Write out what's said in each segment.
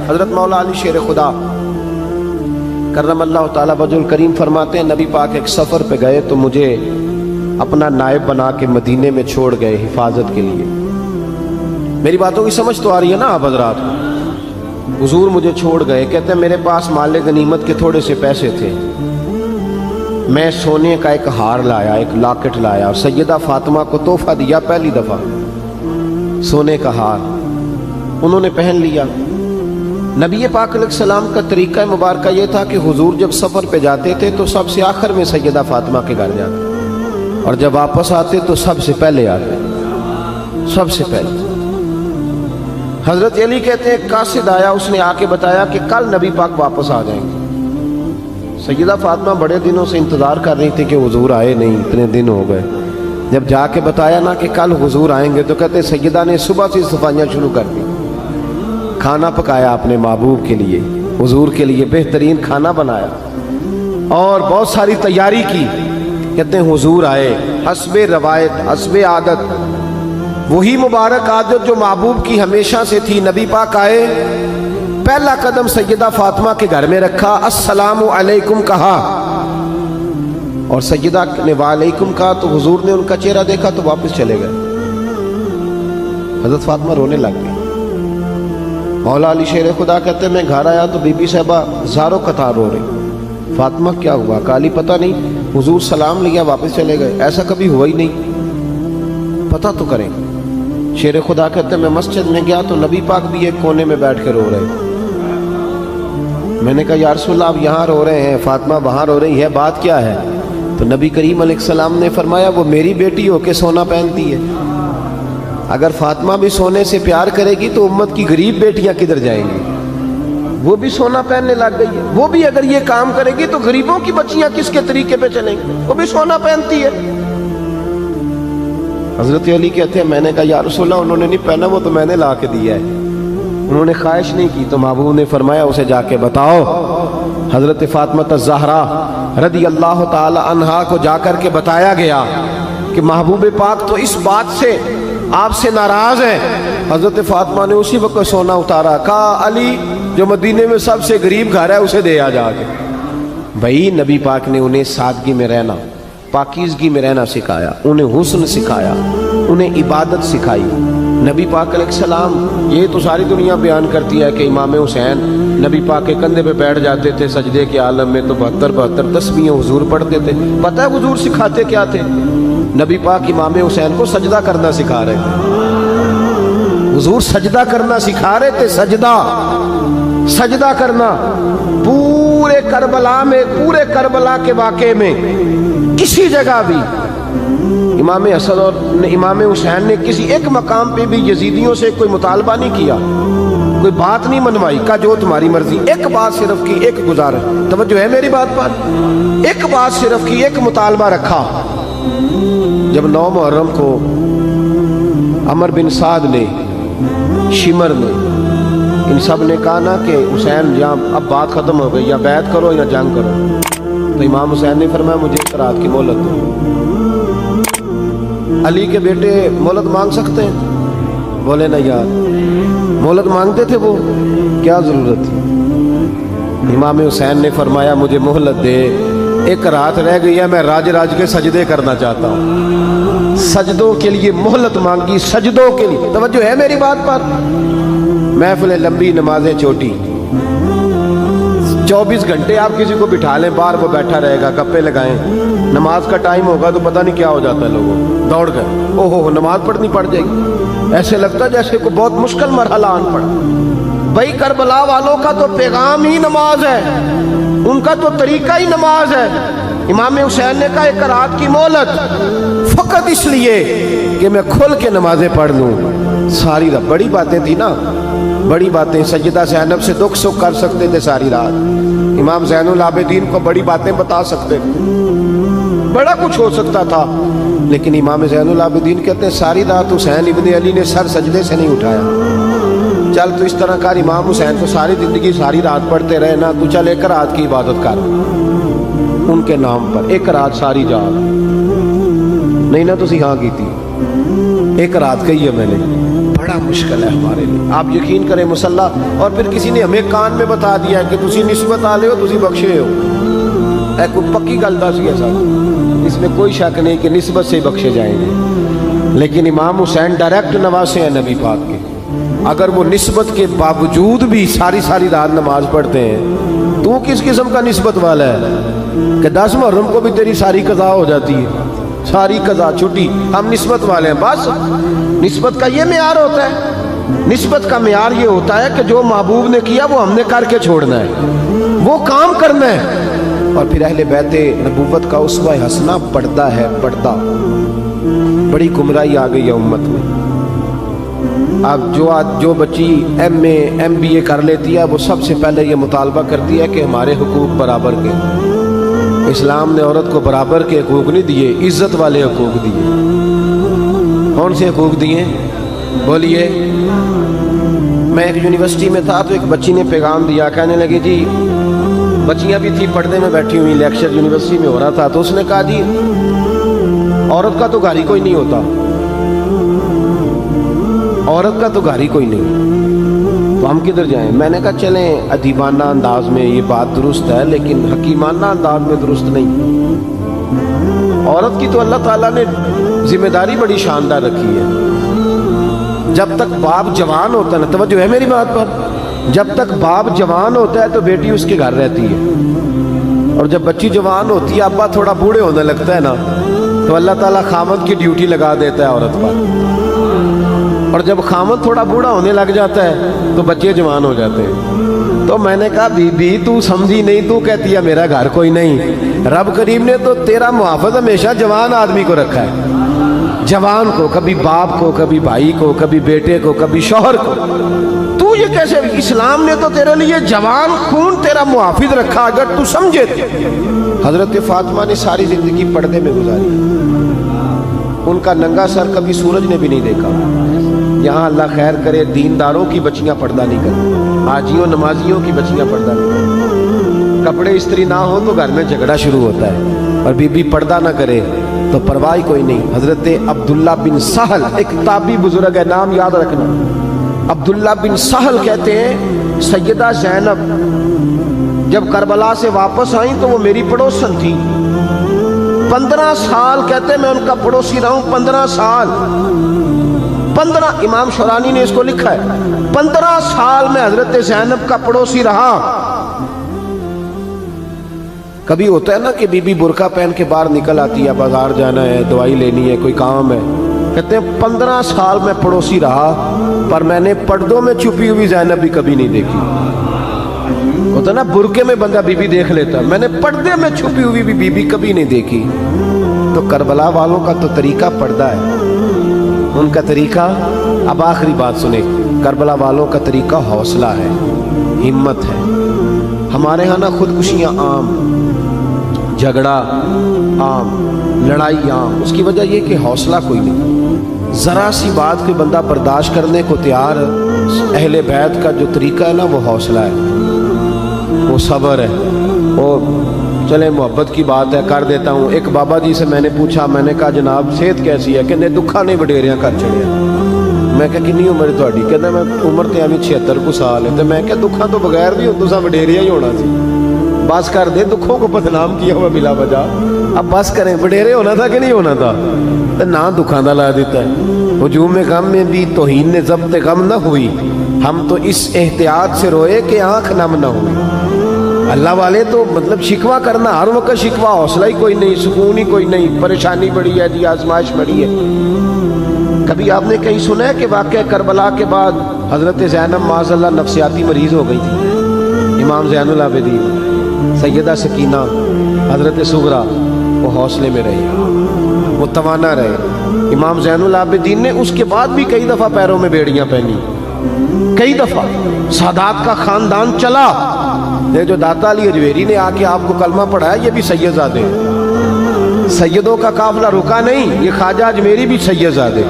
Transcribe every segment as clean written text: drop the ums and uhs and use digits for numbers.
حضرت مولا علی شیر خدا کرم اللہ تعالیٰ وجہ کریم فرماتے ہیں نبی پاک ایک سفر پہ گئے تو مجھے اپنا نائب بنا کے مدینے میں چھوڑ گئے حفاظت کے لیے. میری باتوں کی سمجھ تو آ رہی ہے نا آپ حضرات؟ حضور مجھے چھوڑ گئے. کہتے ہیں میرے پاس مال غنیمت کے تھوڑے سے پیسے تھے. میں سونے کا ایک ہار لایا, ایک لاکٹ لایا اور سیدہ فاطمہ کو تحفہ دیا. پہلی دفعہ سونے کا ہار انہوں نے پہن لیا. نبی پاک علیہ السلام کا طریقہ مبارکہ یہ تھا کہ حضور جب سفر پہ جاتے تھے تو سب سے آخر میں سیدہ فاطمہ کے گھر جاتے, اور جب واپس آتے تو سب سے پہلے آتے, سب سے پہلے. حضرت علی کہتے ہیں قاصد آیا, اس نے آ کے بتایا کہ کل نبی پاک واپس آ جائیں گے. سیدہ فاطمہ بڑے دنوں سے انتظار کر رہی تھی کہ حضور آئے نہیں, اتنے دن ہو گئے. جب جا کے بتایا نا کہ کل حضور آئیں گے تو کہتے سیدہ نے صبح سے صفائیاں شروع کر دی. کھانا پکایا اپنے محبوب کے لیے, حضور کے لیے بہترین کھانا بنایا اور بہت ساری تیاری کی. کہتے ہیں حضور آئے حسب روایت, حسب عادت, وہی مبارک عادت جو محبوب کی ہمیشہ سے تھی. نبی پاک آئے, پہلا قدم سیدہ فاطمہ کے گھر میں رکھا, السلام علیکم کہا, اور سیدہ نے وعلیکم کہا تو حضور نے ان کا چہرہ دیکھا تو واپس چلے گئے. حضرت فاطمہ رونے لگ گئی. مولا علی شیر خدا کہتے ہیں میں گھر آیا تو بی بی صاحبہ زاروں قطار رو رہی. فاطمہ کیا ہوا؟ کالی پتہ نہیں, حضور سلام لیا واپس چلے گئے, ایسا کبھی ہوا ہی نہیں, پتہ تو کریں. شیر خدا کہتے ہیں میں مسجد میں گیا تو نبی پاک بھی ایک کونے میں بیٹھ کے رو رہے. میں نے کہا یا رسول اللہ آپ یہاں رو رہے ہیں, فاطمہ وہاں رو رہی ہے, بات کیا ہے؟ تو نبی کریم علیہ السلام نے فرمایا وہ میری بیٹی ہو کے سونا پہنتی ہے. اگر فاطمہ بھی سونے سے پیار کرے گی تو امت کی غریب بیٹیاں کدھر جائیں گی؟ وہ بھی سونا پہننے لگ گئی ہے. وہ بھی اگر یہ کام کرے گی تو غریبوں کی بچیاں کس کے طریقے پہ چلیں گی؟ وہ بھی سونا پہنتی ہے. حضرت علی کہتے ہیں میں نے کہا یا رسول اللہ انہوں نے نہیں پہنا, وہ تو میں نے لا کے دیا ہے, انہوں نے خواہش نہیں کی. تو محبوب نے فرمایا اسے جا کے بتاؤ. حضرت فاطمہ الزہرا رضی اللہ تعالی عنہا کو جا کر کے بتایا گیا کہ محبوب پاک تو اس بات سے آپ سے ناراض ہیں. حضرت فاطمہ نے اسی وقت سونا اتارا, کہا علی جو مدینے میں سب سے غریب گھر ہے اسے دے آ جا کے. بھائی نبی پاک نے انہیں سادگی میں رہنا, پاکیزگی میں رہنا سکھایا, انہیں حسن سکھایا, انہیں عبادت سکھائی. نبی پاک علیہ السلام, یہ تو ساری دنیا بیان کرتی ہے کہ امام حسین نبی پاک کے کندھے پہ بیٹھ جاتے تھے سجدے کے عالم میں تو 72 تسبیحیں حضور پڑھتے تھے. پتہ ہے حضور سکھاتے کیا تھے؟ نبی پاک امام حسین کو سجدہ کرنا سکھا رہے تھے. حضور سجدہ کرنا سکھا رہے تھے, سجدہ کرنا. پورے کربلا میں, پورے کربلا کے واقعے میں کسی جگہ بھی امام حسن اور امام حسین نے کسی ایک مقام پہ بھی یزیدیوں سے کوئی مطالبہ نہیں کیا, کوئی بات نہیں منوائی, کہا جو تمہاری مرضی. ایک بات صرف کی, ایک گزارش, توجہ ہے میری بات پر, ایک بات صرف کی, ایک مطالبہ رکھا. جب 9 محرم کو عمر بن سعد نے, شمر نے, ان سب نے کہا نا کہ حسین یا اب بات ختم ہو گئی, یا بیعت کرو یا جنگ کرو, تو امام حسین نے فرمایا مجھے ایک رات کی مہلت دو. علی کے بیٹے مہلت مانگ سکتے ہیں؟ بولے نا یار, مہلت مانگتے تھے وہ, کیا ضرورت تھی؟ امام حسین نے فرمایا مجھے مہلت دے, ایک رات رہ گئی ہے, میں راج کے سجدے کرنا چاہتا ہوں. سجدوں کے لیے مہلت مانگی, سجدوں کے لیے. توجہ ہے میری بات پر؟ محفلیں لمبی, نمازیں چھوٹی. 24 گھنٹے آپ کسی کو بٹھا لیں باہر, وہ بیٹھا رہے گا, گپے لگائیں. نماز کا ٹائم ہوگا تو پتہ نہیں کیا ہو جاتا ہے, لوگوں دوڑ گئے, او ہو نماز پڑھنی پڑ جائے گی. ایسے لگتا ہے جیسے کوئی بہت مشکل مرحلہ آن پڑا. بھائی کربلا والوں کا تو پیغام ہی نماز ہے, ان کا تو طریقہ ہی نماز ہے. امام حسین نے کہا ایک رات کی مہلت فقط اس لیے کہ میں کھل کے نمازیں پڑھ لوں. ساری رات بڑی باتیں تھی نا, بڑی باتیں. سیدہ زینب سے دکھ سکھ کر سکتے تھے ساری رات, امام زین العابدین کو بڑی باتیں بتا سکتے تھے, بڑا کچھ ہو سکتا تھا. لیکن امام زین العابدین کہتے ہیں ساری رات حسین ابن علی نے سر سجدے سے نہیں اٹھایا. چل تو اس طرح کر, امام حسین تو ساری زندگی ساری رات پڑھتے رہے نا, تو چل ایک رات کی عبادت کر ان کے نام پر, ایک رات ساری جات نہیں نا تسی ہاں کی تھی, ایک رات کہی ہے میں نے. بڑا مشکل ہے ہمارے لیے. آپ یقین کریں مسلح اور پھر کسی نے ہمیں کان میں بتا دیا کہ تسی نسبت والے ہو, تسی بخشے ہو. اے کوئی پکی گل دس گیا صاحب, اس میں کوئی شک نہیں کہ نسبت سے بخشے جائیں گے. لیکن امام حسین ڈائریکٹ نواسے ہیں نبی پاک کے. اگر وہ نسبت کے باوجود بھی ساری ساری رات نماز پڑھتے ہیں, تو کس قسم کا نسبت والا ہے کہ 10 محرم کو بھی تیری ساری قضا ہو جاتی ہے, ساری قضا چھٹی, ہم نسبت والے ہیں. بس نسبت کا یہ معیار ہوتا ہے. نسبت کا معیار یہ ہوتا ہے کہ جو محبوب نے کیا وہ ہم نے کر کے چھوڑنا ہے, وہ کام کرنا ہے. اور پھر اہل بیت نبوت کا اسوہ حسنہ پڑھتا ہے, پڑھتا. بڑی گمراہی آ گئی ہے امت میں. اب جو بچی MA MBA کر لیتی ہے, وہ سب سے پہلے یہ مطالبہ کرتی ہے کہ ہمارے حقوق برابر کے. اسلام نے عورت کو برابر کے حقوق نہیں دیے, عزت والے حقوق دیے. کون سے حقوق دیے بولیے؟ میں ایک یونیورسٹی میں تھا تو ایک بچی نے پیغام دیا, کہنے لگی جی, بچیاں بھی تھی پردے میں بیٹھی ہوئی, لیکچر یونیورسٹی میں ہو رہا تھا, تو اس نے کہا جی عورت کا تو گھر ہی کوئی نہیں ہوتا, عورت کا تو گھر ہی کوئی نہیں, تو ہم کدھر جائیں؟ میں نے کہا چلیں ادیبانہ انداز میں یہ بات درست ہے, لیکن حکیمانہ انداز میں درست نہیں. عورت کی تو اللہ تعالیٰ نے ذمہ داری بڑی شاندار رکھی ہے. جب تک باپ جوان ہوتا ہے نا, توجہ ہے میری بات پر, جب تک باپ جوان ہوتا ہے تو بیٹی اس کے گھر رہتی ہے. اور جب بچی جوان ہوتی ہے, ابا تھوڑا بوڑھے ہونے لگتا ہے نا, تو اللہ تعالیٰ خامد کی ڈیوٹی لگا دیتا ہے عورت پر. اور جب خامد تھوڑا بوڑھا ہونے لگ جاتا ہے تو بچے جوان ہو جاتے ہیں. تو میں نے کہا بی بی تو سمجھی نہیں, تو کہتی ہے میرا گھر کوئی نہیں. رب کریم نے تو تیرا محافظ ہمیشہ جوان آدمی کو رکھا ہے, جوان کو, کبھی باپ کو, کبھی بھائی کو, کبھی بیٹے کو, کبھی شوہر کو. تو یہ کیسے؟ اسلام نے تو تیرے لیے جوان خون تیرا محافظ رکھا, اگر تو سمجھے. حضرت فاطمہ نے ساری زندگی پردے میں گزاری, ان کا ننگا سر کبھی سورج نے بھی نہیں دیکھا. یہاں اللہ خیر کرے دینداروں کی بچیاں پردہ نہیں کرتی, حاجیوں نمازیوں کی بچیاں پردہ نہیں کرتی. کپڑے استری نہ ہو تو گھر میں جھگڑا شروع ہوتا ہے, اور بی بی پردہ نہ کرے تو پرواہ کوئی نہیں. حضرت عبداللہ بن سہل ایک تابعی بزرگ ہے, نام یاد رکھنا. عبداللہ بن سہل کہتے ہیں سیدہ زینب جب کربلا سے واپس آئیں تو وہ میری پڑوسن تھی. 15 سال کہتے ہیں میں ان کا پڑوسی رہا ہوں, 15 سال. 15, امام شورانی نے اس کو لکھا ہے, 15 سال میں حضرت زینب کا پڑوسی رہا. کبھی ہوتا ہے نا کہ بی بی برقع پہن کے باہر نکل آتی ہے, بازار جانا ہے, دوائی لینی ہے, کوئی کام ہے. کہتے ہیں 15 سال میں پڑوسی رہا, پر میں نے پردوں میں چھپی ہوئی زینب بھی کبھی نہیں دیکھی. ہوتا نا برقعے میں بندہ بی بی دیکھ لیتا, میں نے پردے میں چھپی ہوئی بھی بی بی کبھی نہیں دیکھی. تو کربلا والوں کا تو طریقہ پردہ ہے, ان کا طریقہ. اب آخری بات سنیں, کربلا والوں کا طریقہ حوصلہ ہے, ہمت ہے. ہمارے ہاں نا خودکشیاں عام, جھگڑا عام, لڑائی عام. اس کی وجہ یہ کہ حوصلہ کوئی نہیں. ذرا سی بات کوئی بندہ برداشت کرنے کو تیار. اہل بیت کا جو طریقہ ہے نا وہ حوصلہ ہے, وہ صبر ہے. اور چلے محبت کی بات ہے کر دیتا ہوں. ایک بابا جی سے میں نے پوچھا, میں نے کہا جناب صحت کیسی ہے؟ کہ دکھا نہیں وڈیریاں کر چڑھیا. میں کہا کنی عمر تھوڑی؟ کہتا میں عمر تے ابھی 76 کو سال ہے. تو میں کہا دکھا تو بغیر بھی ہو تو وڈیریا ہی ہونا سی. بس کر دے, دکھوں کو بدنام کیا ہوا بلا وجہ. اب بس کریں, وڈیرے ہونا تھا کہ نہیں ہونا تھا؟ تو نہ دکھاں دا لا دیتا ہے. ہجوم غم میں بھی توہین نے ضبط غم نہ ہوئی, ہم تو اس احتیاط سے روئے کہ آنکھ نم نہ ہوئی. اللہ والے تو مطلب شکوہ کرنا ہر وقت شکوہ, حوصلہ ہی کوئی نہیں, سکون ہی کوئی نہیں, پریشانی بڑی ہے جی, آزمائش بڑی ہے. کبھی آپ نے کہیں سنا ہے کہ واقعہ کربلا کے بعد حضرت زینب معاذ اللہ نفسیاتی مریض ہو گئی تھی؟ امام زین العابدین, سیدہ سکینہ, حضرت صغرا وہ حوصلے میں رہے, وہ توانا رہے. امام زین العابدین نے اس کے بعد بھی کئی دفعہ پیروں میں بیڑیاں پہنی, کئی دفعہ. سادات کا خاندان چلا. یہ جو داتا علی اجویری نے آ کے آپ کو کلمہ پڑھایا, یہ بھی سید زادے. سیدوں کا قافلہ رکا نہیں, یہ خواجہ اجمیری بھی سید زادے,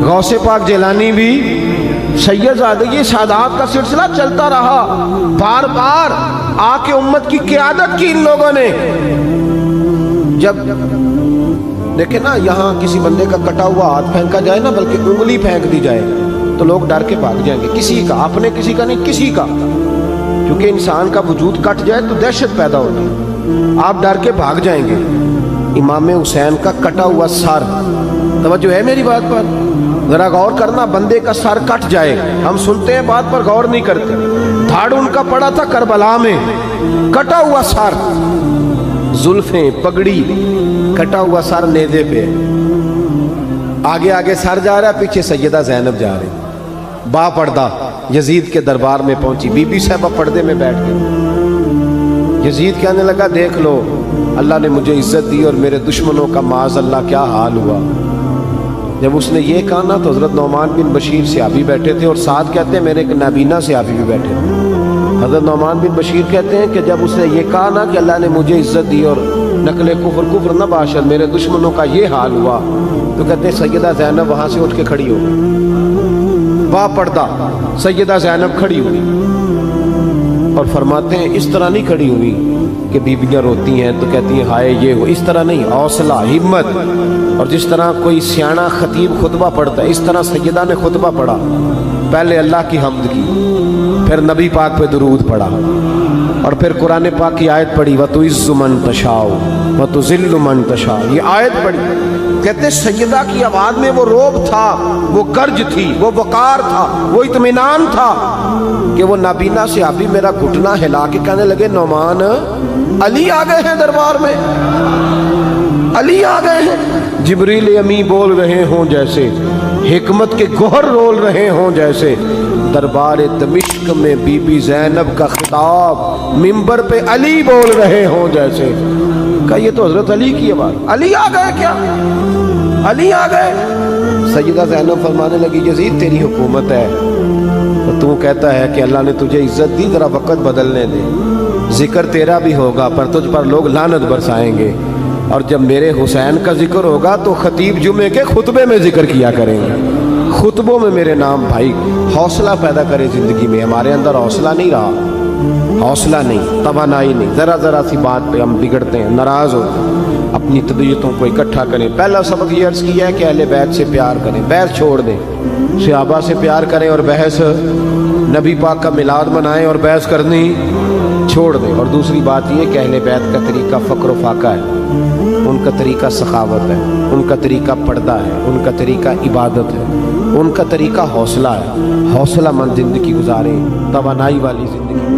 غوث پاک جیلانی بھی سید زادے. یہ سادات کا سلسلہ چلتا رہا. بار بار آ کے امت کی قیادت کی ان لوگوں نے. جب دیکھیں نا یہاں کسی بندے کا کٹا ہوا ہاتھ پھینکا جائے نا, بلکہ انگلی پھینک دی جائے, تو لوگ ڈر کے بھاگ جائیں گے، کسی کا، اپنے کسی کا نہیں، کسی کا، کیونکہ انسان کا وجود کٹ جائے تو دہشت پیدا ہوتی ہے، آپ ڈر کے بھاگ جائیں گے۔ امام حسین کا کٹا ہوا سر، توجہ ہے میری بات پر، ذرا غور کرنا، بندے کا سر کٹ جائے، ہم سنتے ہیں بات پر غور نہیں کرتے، دھاڑ ان کا پڑا تھا کربلا میں، کٹا ہوا سر، زلفیں، پگڑی، کٹا ہوا سر نیزے پہ، آگے آگے سر جا رہا ہے، پیچھے سیدہ زینب جا رہی، با پردہ یزید کے دربار میں پہنچی، بی بی صاحبہ پردے میں بیٹھ گئی، یزید کہنے لگا دیکھ لو اللہ نے مجھے عزت دی اور میرے دشمنوں کا معاذ اللہ کیا حال ہوا۔ جب اس نے یہ کہا نا تو حضرت نعمان بن بشیر صحابی بیٹھے تھے، اور ساتھ کہتے ہیں میرے ایک نابینا صحابی بھی بیٹھے تھے۔ حضرت نعمان بن بشیر کہتے ہیں کہ جب اس نے یہ کہا نا کہ اللہ نے مجھے عزت دی اور نقل کفر نہ باشد، میرے دشمنوں کا یہ حال ہوا، تو کہتے ہیں سیدہ زینب وہاں سے اٹھ کے کھڑی ہو گئی، با پردہ سیدہ زینب کھڑی ہوئی، اور فرماتے ہیں اس طرح نہیں کھڑی ہوئی کہ بیویاں روتی ہیں تو کہتی ہیں ہائے یہ وہ، اس طرح نہیں، حوصلہ، ہمت، اور جس طرح کوئی سیاںا خطیب خطبہ پڑھتا ہے اس طرح سیدہ نے خطبہ پڑھا، پہلے اللہ کی حمد کی، پھر نبی پاک پہ درود پڑھا، اور پھر قرآن پاک کی آیت پڑھی وَتُعِزُّ مَن تَشَاءُ وَتُذِلُّ مَن تَشَاءُ، یہ آیت پڑھی۔ کہتے ہیں سیدہ کی آواز میں وہ روب تھا، وہ گرج تھی، وہ وقار تھا، وہ اطمینان تھا کہ وہ نابینا صحابی میرا گھٹنا ہلا کے کہنے لگے نعمان علی آ گئے ہیں دربار میں، علی آ گئے ہیں، جبریل امی بول رہے ہوں جیسے، حکمت کے گوہر رول رہے ہوں جیسے، دربار دمشق میں بی بی زینب کا خطاب منبر پہ علی بول رہے ہوں جیسے۔ کہ یہ تو حضرت علی کی آواز، علی آ گئے کیا، علی آ گئے۔ سیدہ زینب فرمانے لگی یزید تیری حکومت ہے تو کہتا ہے کہ اللہ نے تجھے عزت دی، ذرا وقت بدلنے دے، ذکر تیرا بھی ہوگا پر تجھ پر لوگ لعنت برسائیں گے، اور جب میرے حسین کا ذکر ہوگا تو خطیب جمعے کے خطبے میں ذکر کیا کریں گے، خطبوں میں میرے نام۔ بھائی حوصلہ پیدا کرے زندگی میں، ہمارے اندر حوصلہ نہیں رہا، حوصلہ نہیں، توانائی نہیں، ذرا ذرا سی بات پہ ہم بگڑتے ہیں، ناراض ہوتے ہیں، اپنی طبیعتوں کو اکٹھا کریں۔ پہلا سبق یہ عرض کیا ہے کہ اہل بیت سے پیار کریں، بحث چھوڑ دیں، صحابہ سے پیار کریں اور بحث، نبی پاک کا میلاد منائیں اور بحث کرنی چھوڑ دیں۔ اور دوسری بات یہ کہ اہل بیت کا طریقہ فقر و فاقہ ہے، ان کا طریقہ سخاوت ہے، ان کا طریقہ پردہ ہے، ان کا طریقہ عبادت ہے، ان کا طریقہ حوصلہ ہے، حوصلہ مند زندگی گزاریں، توانائی والی زندگی۔